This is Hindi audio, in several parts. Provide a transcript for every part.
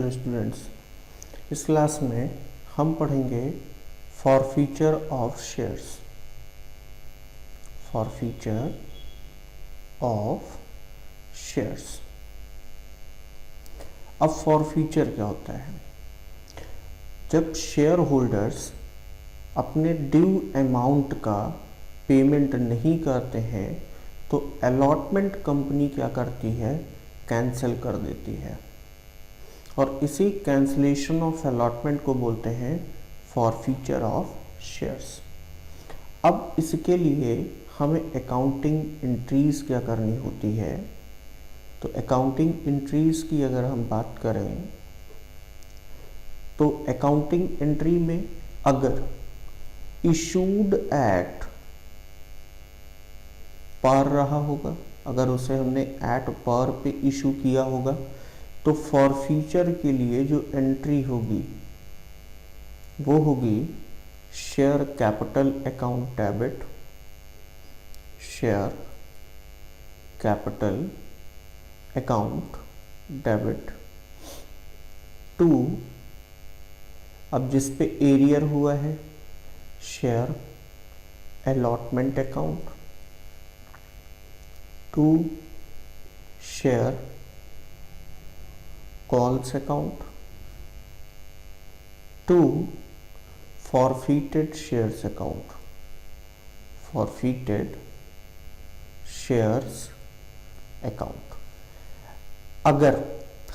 डियर स्टूडेंट्स, इस क्लास में हम पढ़ेंगे forfeiture of shares. Forfeiture of shares. अब फॉरफीचर क्या होता है? जब शेयर होल्डर्स अपने ड्यू अमाउंट का पेमेंट नहीं करते हैं तो अलॉटमेंट कंपनी क्या करती है? कैंसिल कर देती है, और इसी कैंसिलेशन ऑफ अलॉटमेंट को बोलते हैं फॉरफीचर ऑफ शेयर्स। अब इसके लिए हमें अकाउंटिंग एंट्रीज क्या करनी होती है? तो अकाउंटिंग एंट्रीज की अगर हम बात करें तो अकाउंटिंग एंट्री में अगर इशूड एट पर रहा होगा, अगर उसे हमने एट पर पे इशू किया होगा, तो फॉरफीचर के लिए जो एंट्री होगी वो होगी share capital account debit, share capital account debit to, अब जिस पे एरियर हुआ है share allotment account, to share calls account, to forfeited shares account, forfeited shares account. अगर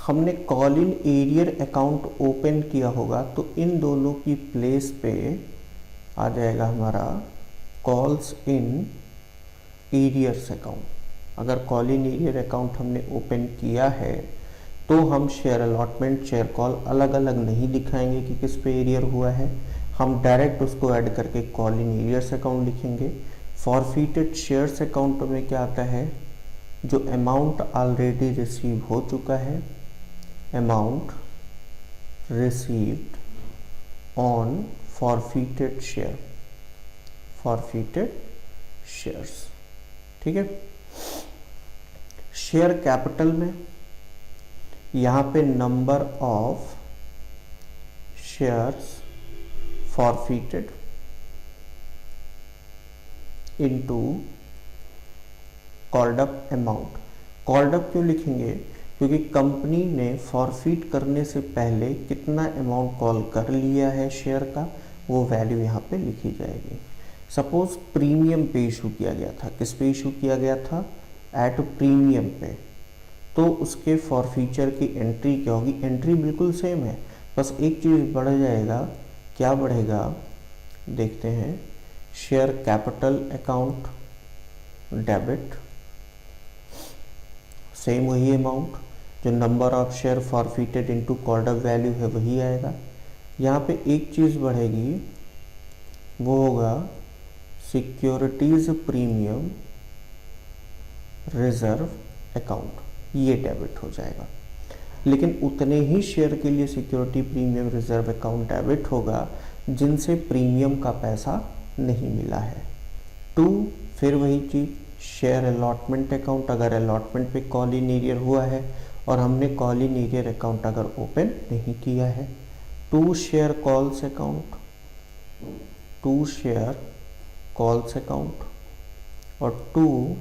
हमने call in arrear account open किया होगा तो इन दोनों की प्लेस पे आ जाएगा हमारा कॉल्स इन एरियर्स अकाउंट। अगर कॉल इन एरियर अकाउंट हमने ओपन किया है तो हम शेयर अलॉटमेंट, शेयर कॉल अलग अलग नहीं दिखाएंगे कि किस पे एरियर हुआ है, हम डायरेक्ट उसको ऐड करके कॉल इन एरियर्स अकाउंट लिखेंगे। फॉरफीटेड शेयर्स अकाउंट में क्या आता है? जो अमाउंट ऑलरेडी रिसीव हो चुका है, amount received on forfeited share, forfeited shares. ठीक है। शेयर कैपिटल में यहाँ पे number of shares forfeited into called up amount. Called up क्यों लिखेंगे? क्योंकि कंपनी ने फॉरफीट करने से पहले कितना अमाउंट कॉल कर लिया है शेयर का, वो वैल्यू यहाँ पे लिखी जाएगी। सपोज प्रीमियम पे इशू किया गया था, किस पे इशू किया गया था? एट प्रीमियम पे, तो उसके फॉरफीचर की एंट्री क्या होगी? एंट्री बिल्कुल सेम है, बस एक चीज़ बढ़ जाएगा। क्या बढ़ेगा? देखते हैं। Share capital account debit, same वही अमाउंट, जो number of share forfeited into called up value है वही आएगा। यहाँ पे एक चीज़ बढ़ेगी, वो होगा सिक्योरिटीज प्रीमियम रिजर्व अकाउंट, ये डेबिट हो जाएगा। लेकिन उतने ही शेयर के लिए security premium reserve account debit होगा जिनसे प्रीमियम का पैसा नहीं मिला है। टू, फिर वही चीज़ शेयर अलॉटमेंट अकाउंट, अगर अलॉटमेंट पे कॉल इन एरियर हुआ है और हमने कॉल इन एरियर अकाउंट अगर ओपन नहीं किया है। To share calls account, to share calls account, और to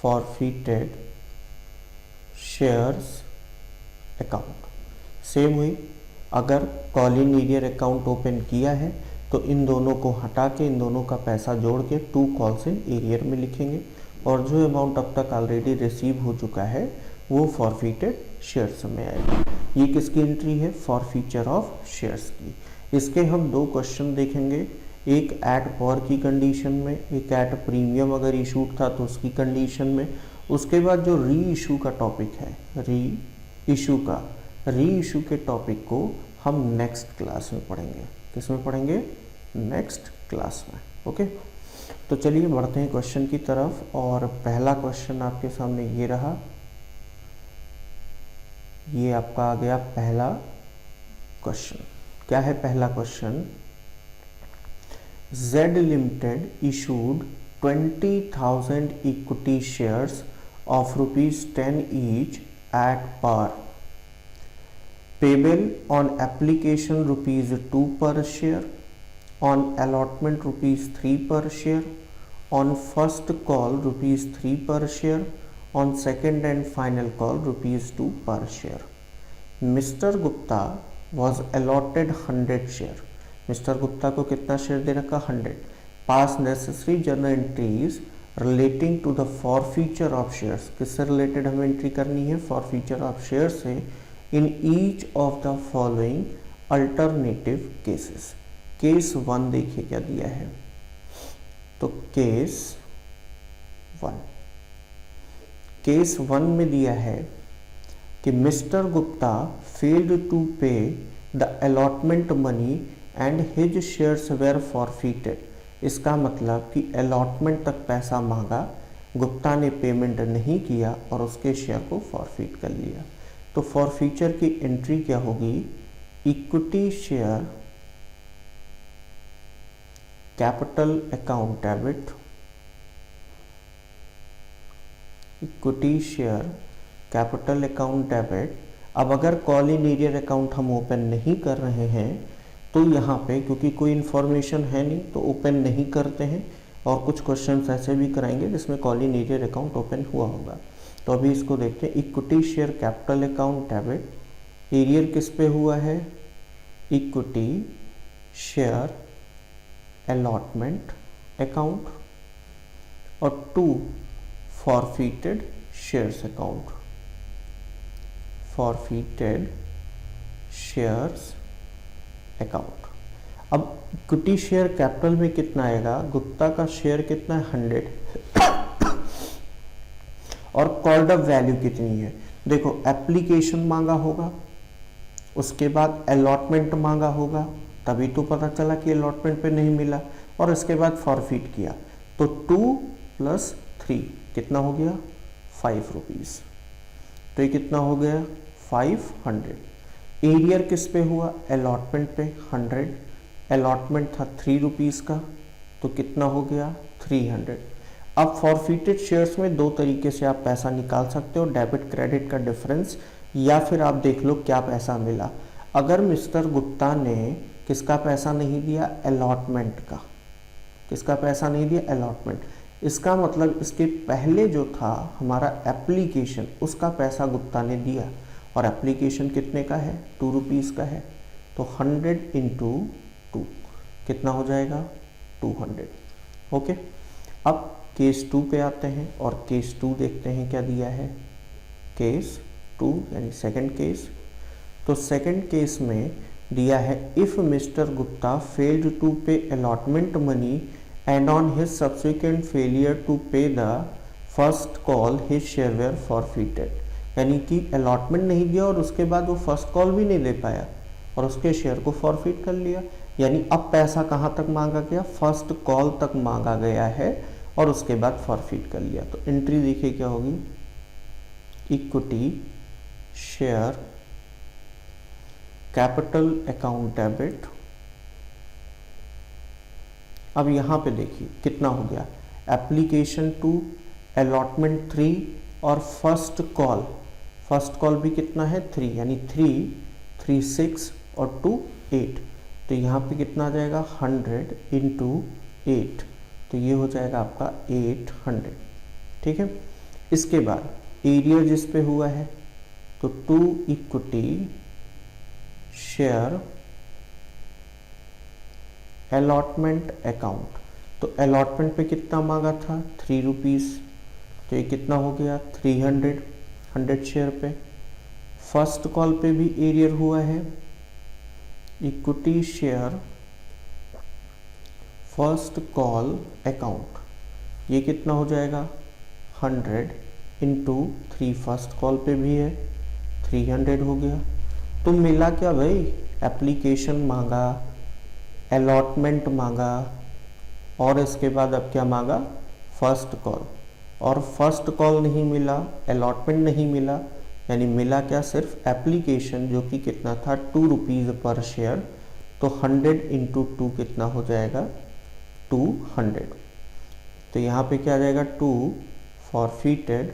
forfeited shares account. Same हुई, अगर call in arrear account open किया है तो इन दोनों को हटा के इन दोनों का पैसा जोड़ के टू कॉल्स इन एरियर में लिखेंगे, और जो अमाउंट अब तक ऑलरेडी रिसीव हो चुका है वो फॉरफीटेड शेयर्स में आएगा। ये किसकी एंट्री है? फॉरफीचर ऑफ शेयर्स की। इसके हम दो क्वेश्चन देखेंगे, एक एट पर की कंडीशन में, एक एट प्रीमियम अगर इशूड था तो उसकी कंडीशन में। उसके बाद जो री इशू का टॉपिक है, री इशू के टॉपिक को हम नेक्स्ट क्लास में पढ़ेंगे। किस में पढ़ेंगे? नेक्स्ट क्लास में। ओके, तो चलिए बढ़ते हैं क्वेश्चन की तरफ। और पहला क्वेश्चन आपके सामने ये रहा, ये आपका आ गया पहला क्वेश्चन। क्या है पहला question? Z Limited issued 20,000 equity shares of ₹10 each at par payable on application ₹2 per share, on allotment ₹3 per share, on first call ₹3 per share, on second and final call ₹2 per share. Mister Gupta was allotted 100 share. Mister Gupta को कितना शेयर दे रखा? 100। Pass necessary journal entries relating to the forfeiture of shares. किससे रिलेटेड हमें एंट्री करनी है? फॉरफीचर ऑफ शेयर्स से। In each of the following alternative cases. Case 1 देखिए क्या दिया है, तो केस 1 में दिया है कि mister Gupta failed to pay the allotment money and his shares were forfeited. इसका मतलब कि अलॉटमेंट तक पैसा मांगा, गुप्ता ने पेमेंट नहीं किया और उसके शेयर को फॉरफीट कर लिया। तो फॉरफीचर की एंट्री क्या होगी? Equity share capital account debit, equity share capital account debit. अब अगर कॉल इन एरियर अकाउंट हम ओपन नहीं कर रहे हैं तो यहाँ पे क्योंकि कोई इन्फॉर्मेशन है नहीं तो ओपन नहीं करते हैं, और कुछ क्वेश्चंस ऐसे भी कराएंगे जिसमें call in arrear account open हुआ होगा। तो अभी इसको देखते हैं। Equity share capital account debit, arrear किस पे हुआ है? इक्विटी शेयर अलॉटमेंट अकाउंट, और 2 फॉरफीटेड shares account, forfeited shares account. अब इक्विटी शेयर कैपिटल में कितना आएगा? गुप्ता का शेयर कितना है? 100 और कॉल्ड अप वैल्यू कितनी है? देखो एप्लीकेशन मांगा होगा, उसके बाद अलॉटमेंट मांगा होगा, तभी तो पता चला कि अलॉटमेंट पे नहीं मिला, और इसके बाद फॉरफीट किया। तो 2 + 3 कितना हो गया? 5 रुपीज़। तो ये कितना हो गया? 500। एरियर किस पे हुआ? अलॉटमेंट पे 100। अलॉटमेंट था 3 रुपीज़ का, तो कितना हो गया? 300। अब फॉरफीटेड शेयर्स में 2 तरीके से आप पैसा निकाल सकते हो, डेबिट क्रेडिट का डिफरेंस, या फिर आप देख लो क्या पैसा मिला। अगर मिस्टर गुप्ता ने किसका पैसा नहीं दिया? अलॉटमेंट का। किसका पैसा नहीं दिया? अलॉटमेंट। इसका मतलब इसके पहले जो था हमारा एप्लीकेशन, उसका पैसा गुप्ता ने दिया, और एप्लीकेशन कितने का है? 2 रुपीज़ का है। तो 100 × 2 कितना हो जाएगा? 200। ओके। अब केस 2 पे आते हैं और केस 2 देखते हैं क्या दिया है। केस 2 यानी सेकंड केस। तो सेकंड केस में दिया है if mister Gupta failed to pay allotment money and on his subsequent failure to pay the first call his share were forfeited. यानी कि अलॉटमेंट नहीं दिया और उसके बाद वो फर्स्ट कॉल भी नहीं दे पाया और उसके शेयर को फॉरफीट कर लिया। यानी अब पैसा कहाँ तक मांगा गया? फर्स्ट कॉल तक मांगा गया है और उसके बाद फॉरफीट कर लिया। तो एंट्री देखिए क्या होगी? Equity share capital account debit. अब यहाँ पे देखिए कितना हो गया? एप्लीकेशन 2, अलॉटमेंट 3 और फर्स्ट कॉल भी कितना है? 3, यानी 3 6 और 2 8। तो यहाँ पे कितना आ जाएगा? 100 × 8, तो ये हो जाएगा आपका 800। ठीक है। इसके बाद एरियर जिस पे हुआ है तो 2 इक्विटी शेयर अलॉटमेंट अकाउंट। तो अलॉटमेंट पे कितना मांगा था? 3 रुपीज़। तो ये कितना हो गया? 300 100 शेयर पे। फर्स्ट कॉल पे भी एरियर हुआ है, equity share first call account. ये कितना हो जाएगा? 100 × 3। फर्स्ट कॉल पे भी है, 300 हो गया। तो मिला क्या भाई? एप्लीकेशन मांगा, अलॉटमेंट मांगा, और इसके बाद अब क्या मांगा? First call. और फर्स्ट कॉल नहीं मिला, अलॉटमेंट नहीं मिला, यानी मिला क्या? सिर्फ एप्लीकेशन, जो कि कितना था? 2 रुपीज़ पर शेयर। तो 100 × 2 कितना हो जाएगा? 200। तो यहाँ पे क्या आ जाएगा? 2 फॉरफीटेड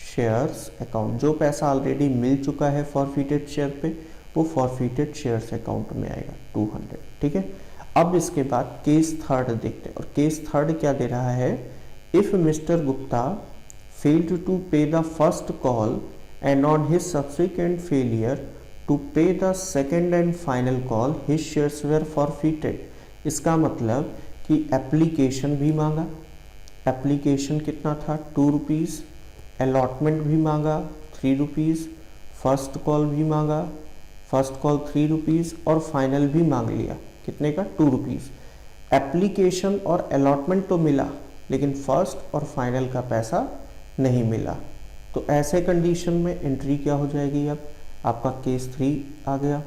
शेयर्स अकाउंट, जो पैसा ऑलरेडी मिल चुका है फॉरफिटेड शेयर पे वो फॉरफिटेड शेयर्स अकाउंट में आएगा 200, ठीक है। अब इसके बाद केस थर्ड देखते हैं, और केस थर्ड क्या दे रहा है, if mister Gupta failed to pay the first call and on his subsequent failure to pay the second and final call his shares were forfeited। इसका मतलब कि एप्लीकेशन भी मांगा, एप्लीकेशन कितना था 2 रुपीज़, अलॉटमेंट भी मांगा 3 रुपीज़, फर्स्ट कॉल भी मांगा, फर्स्ट कॉल 3 रुपीज़ और फाइनल भी मांग लिया, कितने का 2 रुपीज़। एप्लीकेशन और अलॉटमेंट तो मिला लेकिन फर्स्ट और फाइनल का पैसा नहीं मिला, तो ऐसे कंडीशन में एंट्री क्या हो जाएगी, अब आपका केस 3 आ गया,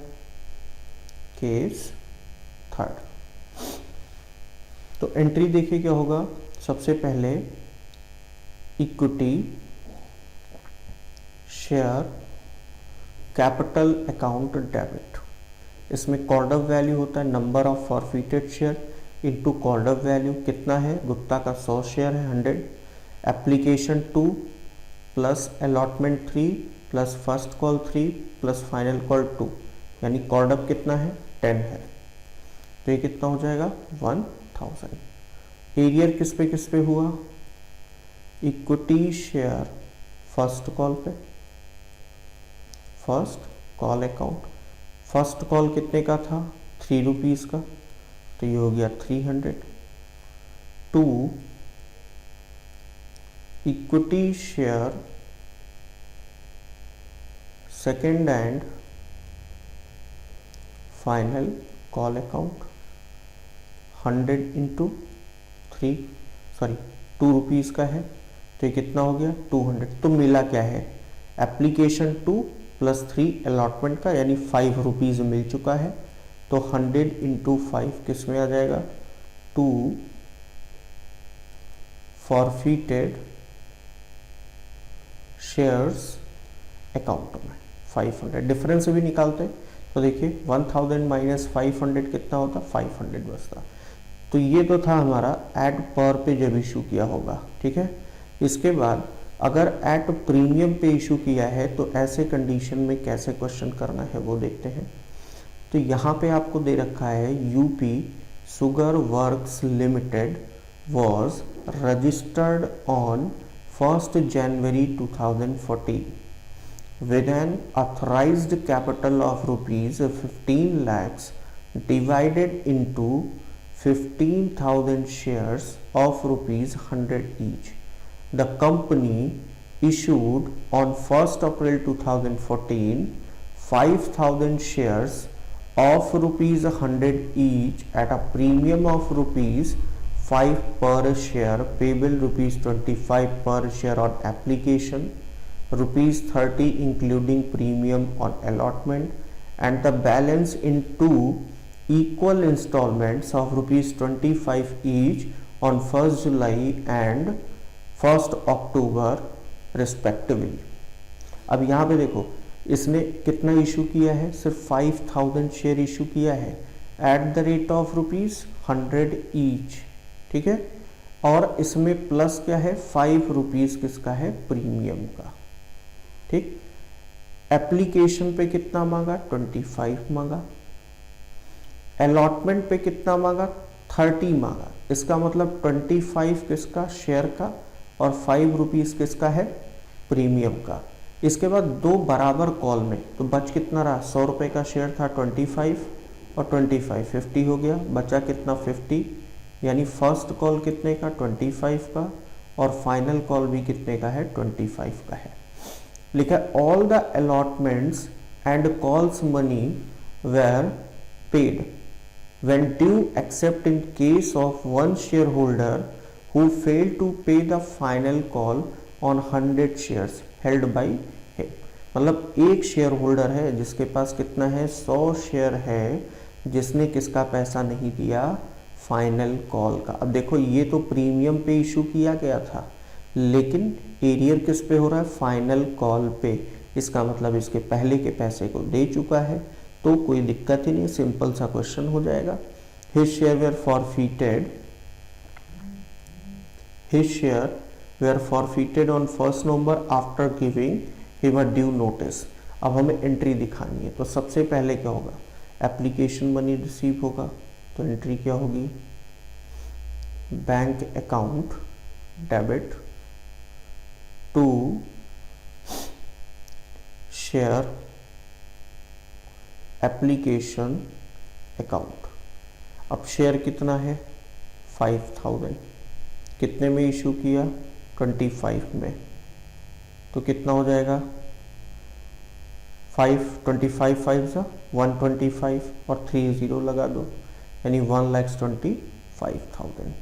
केस थर्ड। तो एंट्री देखिए क्या होगा, सबसे पहले equity share capital account debit, इसमें कॉर्ड ऑफ वैल्यू होता है number of forfeited share into called up value, कितना है गुप्ता का 100 शेयर है 100, application 2 plus allotment 3 plus first call 3 plus final call 2, यानी कॉर्ड अप कितना है 10 है, तो ये कितना हो जाएगा 1000। एरियर किस पे हुआ, इक्विटी शेयर फर्स्ट कॉल पे, first call account, first call कितने का था 3 रुपीज़ का, तो ये हो गया 300। 2 equity share second and final call account 100 into 3, sorry 2 rupees का है, तो ये कितना हो गया 200। तो मिला क्या है, एप्लीकेशन 2 प्लस 3 अलॉटमेंट का, यानी 5 रुपीज़ मिल चुका है, तो 100 इंटू 5 किस में आ जाएगा, 2 फॉरफिटेड शेयर्स अकाउंट में 500। डिफरेंस भी निकालते हैं तो देखिए 1000 माइनस 500 कितना होता, 500 बचता। तो ये तो था हमारा एट पर पे जब इशू किया होगा, ठीक है। इसके बाद अगर एट प्रीमियम पे इशू किया है तो ऐसे कंडीशन में कैसे क्वेश्चन करना है वो देखते हैं। तो यहाँ पे आपको दे रखा है UP sugar works limited was registered on 1st January 2014 with an authorized capital of rupees 15 lakhs divided into 15,000 shares of rupees 100 each. The company issued on 1st April 2014 5,000 shares of rupees 100 each at a premium of rupees 5 per share payable rupees 25 per share on application, rupees 30 including premium on allotment, and the balance in 2 equal installments of rupees 25 each on 1st July and 1st October respectively। अब यहाँ पे देखो इसने कितना इशू किया है, सिर्फ 5000 शेयर इशू किया है at the rate of rupees 100 each, ठीक है। और इसमें प्लस क्या है 5 रुपीज किसका है, प्रीमियम का, ठीक। एप्लीकेशन पे कितना मांगा 25 मांगा, अलॉटमेंट पे कितना मांगा 30 मांगा, इसका मतलब 25 किसका शेयर का और 5 रुपीज किसका है प्रीमियम का। इसके बाद दो बराबर कॉल में तो बच कितना रहा, 100 रुपये का शेयर था 25 और 25 50 हो गया, बचा कितना 50, यानी फर्स्ट कॉल कितने का 25 का और फाइनल कॉल भी कितने का है 25 का है। लिखा all the allotments and calls money were paid when due except in case of one shareholder who failed to pay the final call on 100 shares held by him। मतलब एक शेयर होल्डर है जिसके पास कितना है 100 शेयर है, जिसने किसका पैसा नहीं दिया फाइनल कॉल का। अब देखो ये तो प्रीमियम पे इशू किया गया था लेकिन एरियर किस पे हो रहा है, फाइनल कॉल पे। इसका मतलब इसके पहले के पैसे को दे चुका है तो कोई दिक्कत ही नहीं, सिंपल सा क्वेश्चन हो जाएगा। His share were forfeited, his share were forfeited on 1 November after giving him a due notice. अब हमें एंट्री दिखानी है, तो सबसे पहले क्या होगा, एप्लीकेशन मनी रिसीव होगा, तो एंट्री क्या होगी, bank account debit to share application account. अब शेयर कितना है 5000, कितने में इशू किया 25 में, तो कितना हो जाएगा 25 125 और 30 लगा दो, यानी 1,25,000।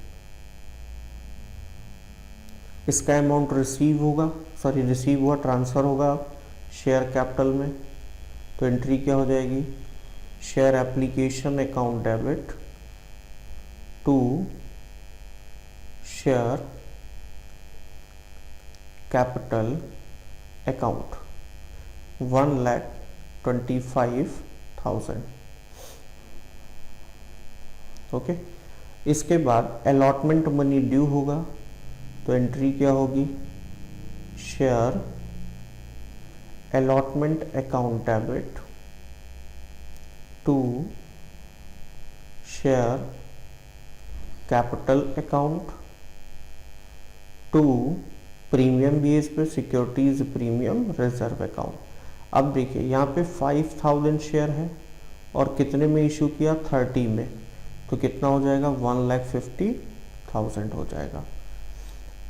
इसका अमाउंट रिसीव होगा, सॉरी रिसीव हुआ, ट्रांसफ़र होगा शेयर कैपिटल में, तो एंट्री क्या हो जाएगी, share application account debit to share capital account 1,25,000। Okay, इसके बाद अलॉटमेंट मनी ड्यू होगा, तो एंट्री क्या होगी, share allotment account debit to share capital account to premium base पे सिक्योरिटीज प्रीमियम रिजर्व अकाउंट। अब देखिए यहाँ पे 5000 शेयर है और कितने में इशू किया 30 में, तो कितना हो जाएगा 1,50,000 हो जाएगा।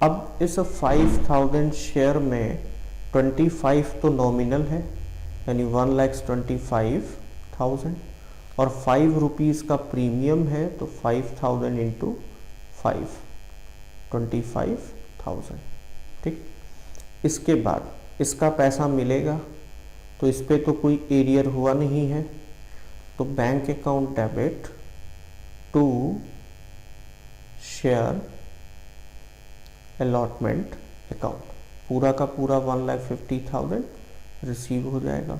अब इस 5000 शेयर में 25 तो नॉमिनल है, यानी 1,25,000 और 5 रुपीज़ का प्रीमियम है, तो 5000 इंटू 5 25,000। ठीक, इसके बाद इसका पैसा मिलेगा, तो इस पर तो कोई एरियर हुआ नहीं है, तो bank account debit to share allotment account, पूरा का पूरा 1,50,000 रिसीव हो जाएगा।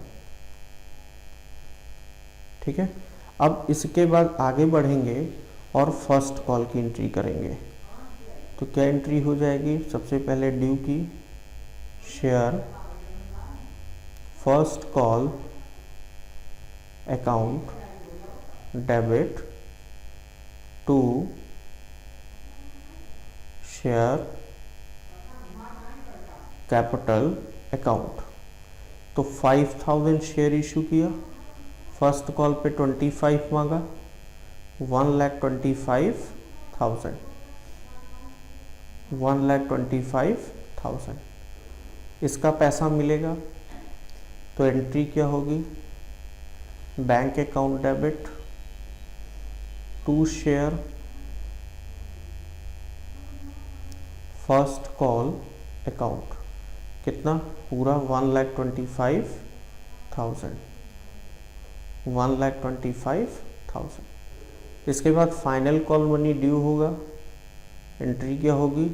ठीक है, अब इसके बाद आगे बढ़ेंगे और फर्स्ट कॉल की एंट्री करेंगे, तो क्या एंट्री हो जाएगी, सबसे पहले ड्यू की share first call account debit to share capital account. तो 5000 शेयर इशू किया, फर्स्ट कॉल पे 25 मांगा, 1,25,000 1,25,000 इसका पैसा मिलेगा, तो एंट्री क्या होगी, bank account debit to share first call account, कितना पूरा 1,25,000 1,25,000। इसके बाद फाइनल कॉल मनी ड्यू होगा, एंट्री क्या होगी,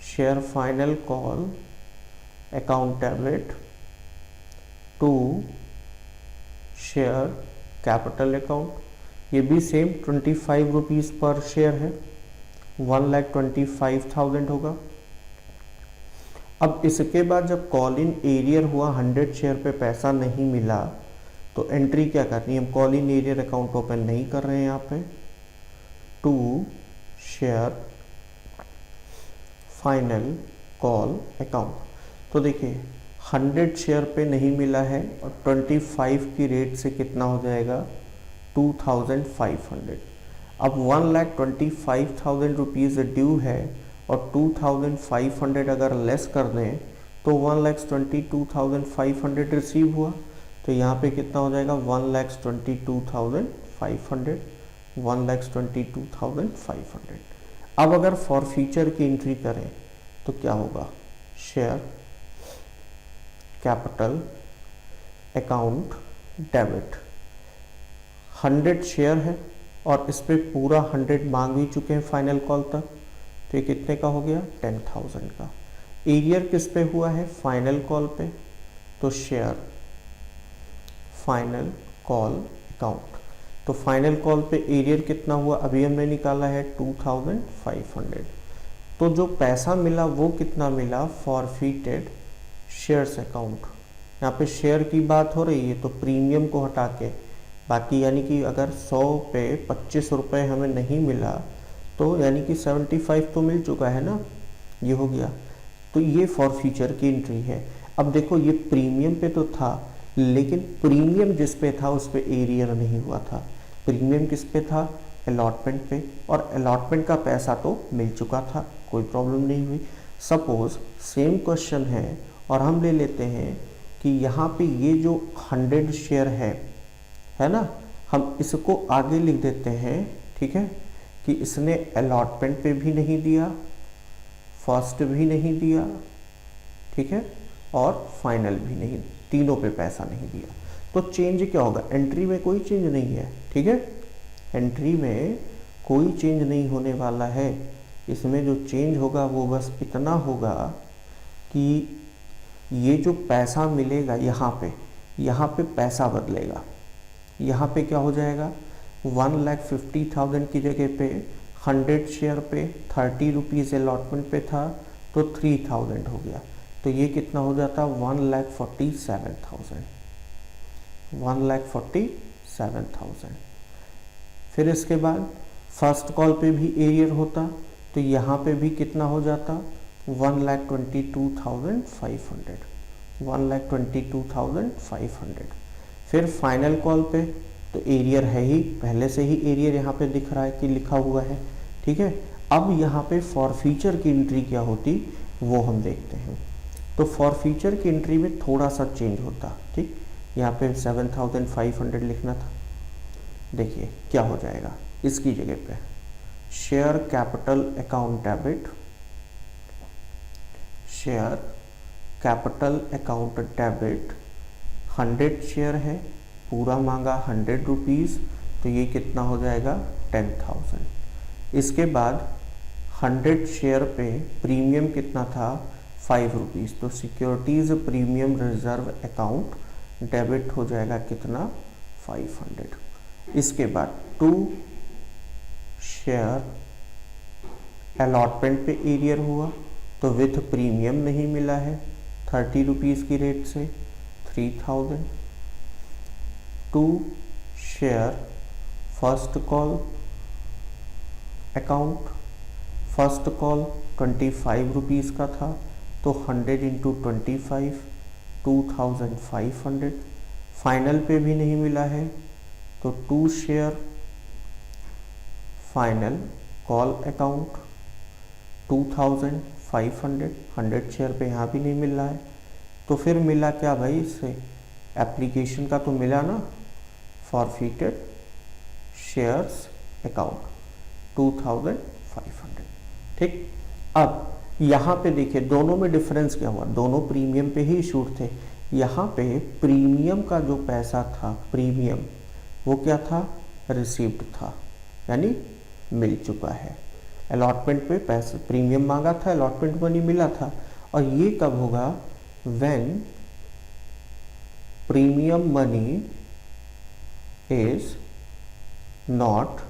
share final call account debit to share capital account, ये भी सेम 25 रुपीज़ पर शेयर है, 1,25,000 होगा। अब इसके बाद जब कॉल इन एरियर हुआ 100 शेयर पे पैसा नहीं मिला, तो एंट्री क्या करनी है, हम call in arrear account open नहीं कर रहे हैं यहाँ पे, to share final call account. तो देखिए 100 शेयर पे नहीं मिला है और 25 की रेट से कितना हो जाएगा 2,500। अब 1,25,000 रुपीज़ ड्यू है और 2,500 अगर लेस कर दें तो 1,22,500 रिसीव हुआ, तो यहाँ पे कितना हो जाएगा 1,22,500 1,22,500। अब अगर फॉर फ्यूचर की एंट्री करें तो क्या होगा, share capital account debit 100 share है और इस पे पूरा 100 मांग भी चुके हैं फाइनल कॉल तक, तो ये कितने का हो गया 10,000 का। एरियर किस पे हुआ है, फाइनल कॉल पे, तो शेयर फाइनल कॉल अकाउंट, तो फाइनल कॉल पे एरियर कितना हुआ, अभी हमने निकाला है 2,500, तो जो पैसा मिला वो कितना मिला, फॉरफिटेड शेयर्स अकाउंट। यहाँ पे शेयर की बात हो रही है तो प्रीमियम को हटा के बाकी, यानी कि अगर 100 पे 25 रुपये हमें नहीं मिला तो यानी कि 75 तो मिल चुका है ना, ये हो गया। तो ये फॉरफीचर की एंट्री है। अब देखो ये प्रीमियम पे तो था, लेकिन प्रीमियम जिस पे था उस पे एरियर नहीं हुआ था। प्रीमियम किस पे था, अलॉटमेंट पे, और अलॉटमेंट का पैसा तो मिल चुका था, कोई प्रॉब्लम नहीं हुई। सपोज सेम क्वेश्चन है और हम ले लेते हैं कि यहाँ पे ये जो 100 शेयर है ना, हम इसको आगे लिख देते हैं, ठीक है, कि इसने अलॉटमेंट पे भी नहीं दिया, फर्स्ट भी नहीं दिया, ठीक है, और फाइनल भी नहीं, तीनों पे पैसा नहीं दिया। तो चेंज क्या होगा, एंट्री में कोई चेंज नहीं है, ठीक है, एंट्री में कोई चेंज नहीं होने वाला है। इसमें जो चेंज होगा वो बस इतना होगा कि ये जो पैसा मिलेगा यहाँ पे पैसा बदलेगा। यहाँ पे क्या हो जाएगा, 1,50,000 की जगह पे 100 शेयर पे 30 रुपीज़ अलॉटमेंट पे था तो 3000 हो गया। तो ये कितना हो जाता, 1,47,000, 1,47,000। फिर इसके बाद फर्स्ट कॉल पे भी एरियर होता तो यहाँ पे भी कितना हो जाता, 1,22,500, 1,22,500। फिर फाइनल कॉल पे तो एरियर है ही, पहले से ही एरियर यहाँ पे दिख रहा है कि लिखा हुआ है, ठीक है। अब यहाँ पे फॉरफीचर की एंट्री क्या होती वो हम देखते हैं। तो फॉरफीचर की एंट्री में थोड़ा सा चेंज होता, ठीक, यहाँ पे 7,500 लिखना था। देखिए क्या हो जाएगा, इसकी जगह पे share capital account debit, share capital account debit, 100 share है, पूरा मांगा 100 रुपीज़, तो ये कितना हो जाएगा 10,000। इसके बाद 100 शेयर पे प्रीमियम कितना था 5 रुपीज़, तो securities premium reserve account debit हो जाएगा कितना 500। इसके बाद 2 शेयर अलॉटमेंट पे एरियर हुआ तो विथ प्रीमियम नहीं मिला है 30 रुपीज़ की रेट से 3000। 2 share first call account, first call 25 rupees का था तो 100 इंटू 25 2500। फाइनल पे भी नहीं मिला है तो 2 share final call account 2500, 100 share पे यहाँ भी नहीं मिल रहा है। तो फिर मिला क्या भाई, इससे एप्लीकेशन का तो मिला ना, फॉरफिटेड शेयर्स अकाउंट 2500, ठीक। अब यहाँ पे देखिए दोनों में डिफरेंस क्या हुआ, दोनों प्रीमियम पे ही इशूड थे। यहाँ पे प्रीमियम का जो पैसा था, प्रीमियम वो क्या था, रिसीव्ड था, यानी मिल चुका है। अलॉटमेंट पे पैसे प्रीमियम मांगा था, अलॉटमेंट मनी मिला था। और ये कब होगा, when premium money is not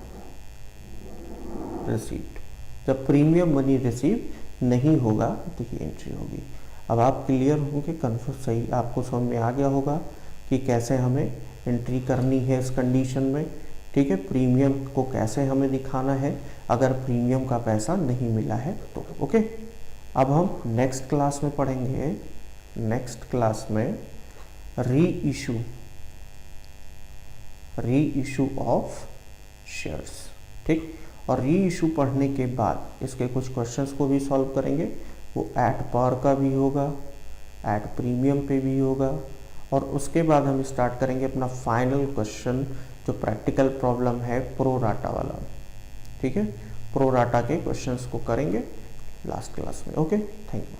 received, जब प्रीमियम मनी रिसीव नहीं होगा तो ये एंट्री होगी। अब आप क्लियर होंगे, कन्फ्यूज सही आपको समझ में आ गया होगा कि कैसे हमें एंट्री करनी है इस कंडीशन में, ठीक है। प्रीमियम को कैसे हमें दिखाना है अगर प्रीमियम का पैसा नहीं मिला है तो, ओके। अब हम नेक्स्ट क्लास में पढ़ेंगे, नेक्स्ट क्लास में री इशू ऑफ शेयर्स, ठीक। और री इशू पढ़ने के बाद इसके कुछ क्वेश्चंस को भी सॉल्व करेंगे, वो एट पार का भी होगा, एट प्रीमियम पे भी होगा। और उसके बाद हम स्टार्ट करेंगे अपना फाइनल क्वेश्चन जो प्रैक्टिकल प्रॉब्लम है प्रो राटा वाला, ठीक है। प्रो राटा के क्वेश्चंस को करेंगे लास्ट क्लास में, ओके। Thank you.